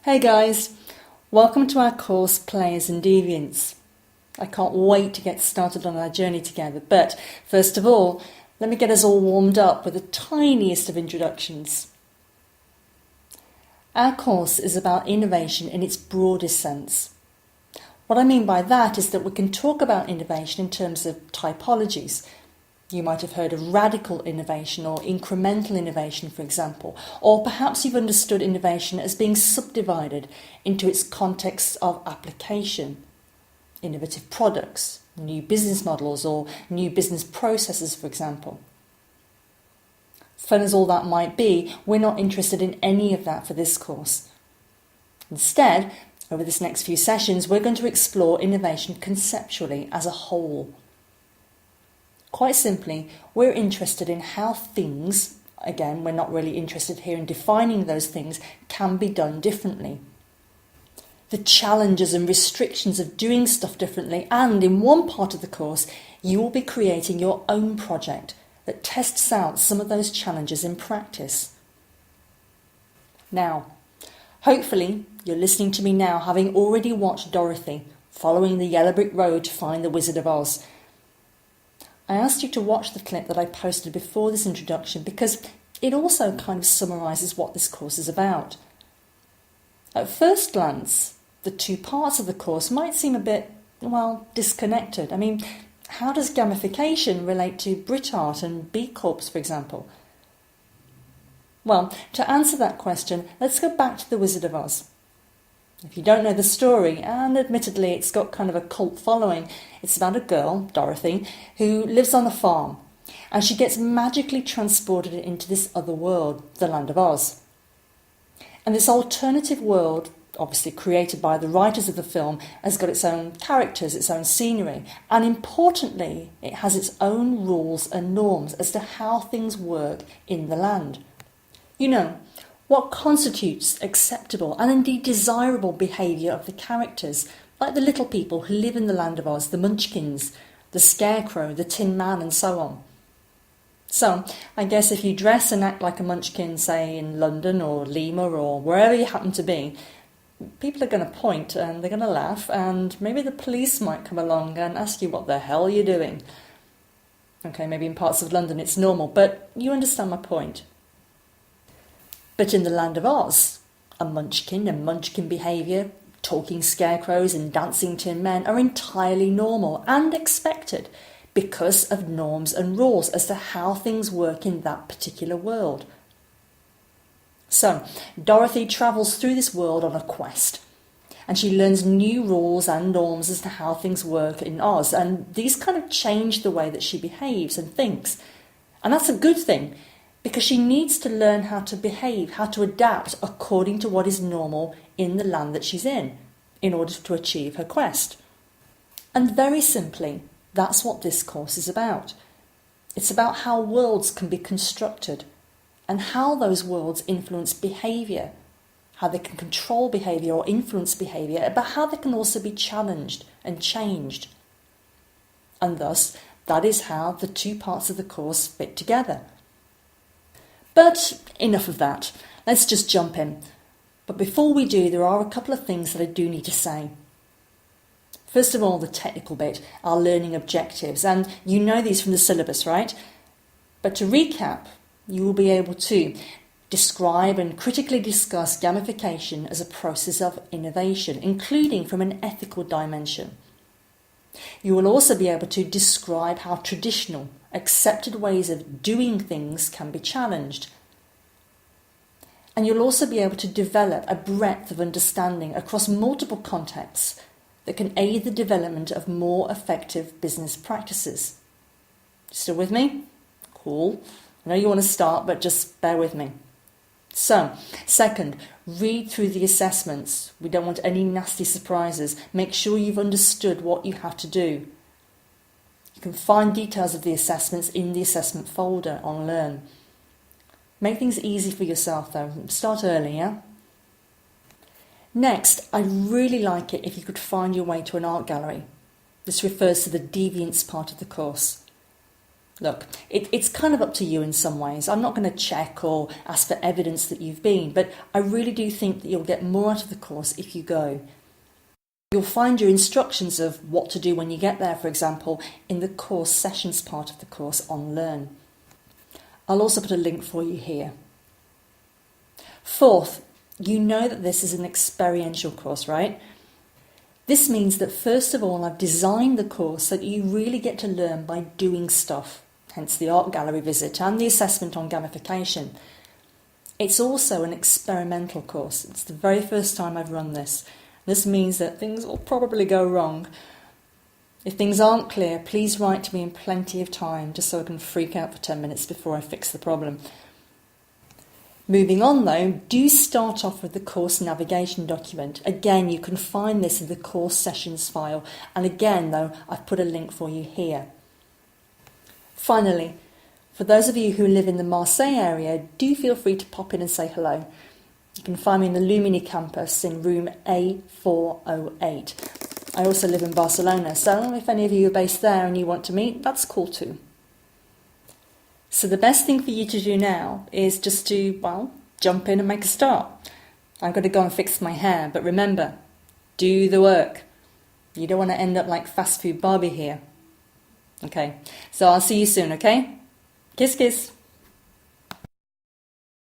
Hey guys, welcome to our course Players and Deviants. I can't wait to get started on our journey together, but first of all, let me get us all warmed up with the tiniest of introductions. Our course is about innovation in its broadest sense. What I mean by that is that we can talk about innovation in terms of typologies. You might have heard of radical innovation or incremental innovation, for example, or perhaps you've understood innovation as being subdivided into its contexts of application, innovative products, new business models, or new business processes, for example. Fun as all that might be, we're not interested in any of that for this course. Instead, over this next few sessions, we're going to explore innovation conceptually as a whole. Quite simply, we're interested in how things, again, we're not really interested here in defining those things, can be done differently. The challenges and restrictions of doing stuff differently, and in one part of the course, you will be creating your own project that tests out some of those challenges in practice. Now, hopefully, you're listening to me now having already watched Dorothy following the yellow brick road to find the Wizard of Oz. I asked you to watch the clip that I posted before this introduction because it also kind of summarises what this course is about. At first glance, the two parts of the course might seem a bit, disconnected. I mean, how does gamification relate to Brit Art and B Corps, for example? Well, to answer that question, let's go back to the Wizard of Oz. If you don't know the story, and admittedly it's got kind of a cult following, it's about a girl, Dorothy, who lives on a farm, and she gets magically transported into this other world, the Land of Oz. And this alternative world, obviously created by the writers of the film, has got its own characters, its own scenery, and importantly, it has its own rules and norms as to how things work in the land. You know, what constitutes acceptable and indeed desirable behaviour of the characters, like the little people who live in the Land of Oz, the Munchkins, the Scarecrow, the Tin Man, and so on. So, I guess if you dress and act like a Munchkin, say in London or Lima or wherever you happen to be, people are going to point and they're going to laugh, and maybe the police might come along and ask you what the hell you're doing. Okay, maybe in parts of London it's normal, but you understand my point. But in the Land of Oz, a Munchkin and Munchkin behaviour, talking scarecrows and dancing tin men are entirely normal and expected because of norms and rules as to how things work in that particular world. So, Dorothy travels through this world on a quest, and she learns new rules and norms as to how things work in Oz, and these kind of change the way that she behaves and thinks. And that's a good thing, because she needs to learn how to behave, how to adapt according to what is normal in the land that she's in order to achieve her quest. And very simply, that's what this course is about. It's about how worlds can be constructed and how those worlds influence behaviour, how they can control behaviour or influence behaviour, but how they can also be challenged and changed. And thus, that is how the two parts of the course fit together. But enough of that. Let's just jump in. But before we do, there are a couple of things that I do need to say. First of all, the technical bit, our learning objectives, and you know these from the syllabus, right? But to recap, you will be able to describe and critically discuss gamification as a process of innovation, including from an ethical dimension. You will also be able to describe how traditional, accepted ways of doing things can be challenged. And you'll also be able to develop a breadth of understanding across multiple contexts that can aid the development of more effective business practices. Still with me? Cool. I know you want to start, but just bear with me. So, second, read through the assessments. We don't want any nasty surprises. Make sure you've understood what you have to do. You can find details of the assessments in the assessment folder on Learn. Make things easy for yourself though. Start early, yeah? Next, I'd really like it if you could find your way to an art gallery. This refers to the Deviants part of the course. Look, it's kind of up to you in some ways. I'm not going to check or ask for evidence that you've been, but I really do think that you'll get more out of the course if you go. You'll find your instructions of what to do when you get there, for example, in the course sessions part of the course on Learn. I'll also put a link for you here. Fourth, you know that this is an experiential course, right? This means that first of all, I've designed the course so that you really get to learn by doing stuff, hence the art gallery visit and the assessment on gamification. It's also an experimental course. It's the very first time I've run this. This means that things will probably go wrong. If things aren't clear, please write to me in plenty of time just so I can freak out for 10 minutes before I fix the problem. Moving on though, do start off with the course navigation document. Again, you can find this in the course sessions file. And again though, I've put a link for you here. Finally, for those of you who live in the Marseille area, do feel free to pop in and say hello. You can find me in the Lumini campus in room A408. I also live in Barcelona, so if any of you are based there and you want to meet, that's cool too. So the best thing for you to do now is just to, well, jump in and make a start. I've got to go and fix my hair, but remember, do the work. You don't want to end up like fast food Barbie here. Okay, so I'll see you soon, okay? Kiss, kiss.